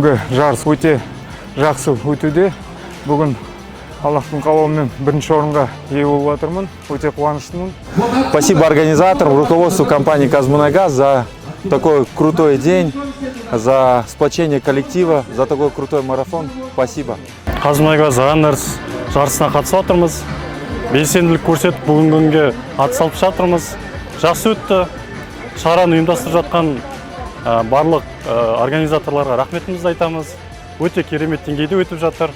бүгінгі жарыс өте жақсы өтуде. Бүгін Аллахтың қалауымен бірінші орынға ие болып жатырмын. Өте қуаныштымын. Спасибо организаторам, руководству компании «Казмунайгаз» за такой крутой день, за сплочение коллектива, за такой крутой марафон. Спасибо. «Казмунайгаз Runners жарысына қатысып жатырмыз. Белсенділік көрсетіп, бүгінгі күнге атсалып жатырмыз. Жақсы өтті. Шараны ұйымдастырып жатқан барлық организаторларға рахметімізді айтамыз. Өте керемет деңгейде өтіп жатыр.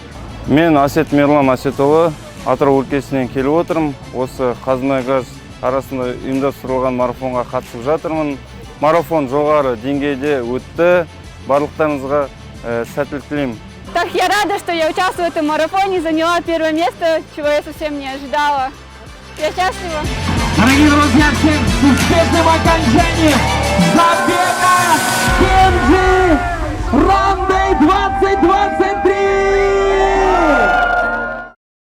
Мен Асет Мерлан Асетұлы Атырау өлкесінен келіп отырмын. Осы «Казмунайгаз» арасында ұйымдастырылған марафонға қатысып жатырмын. Марафон жоғары деңгейде өтті. Барлықтарыңызға сәттілік тілеймін. Так, я рада, что я участвую в этом марафоне, заняла первое место, чего я совсем не ожидала. Я счастлива. Дорогие друзья, всем с успешным окончанием забега Кенджи Ран Дэй 2020!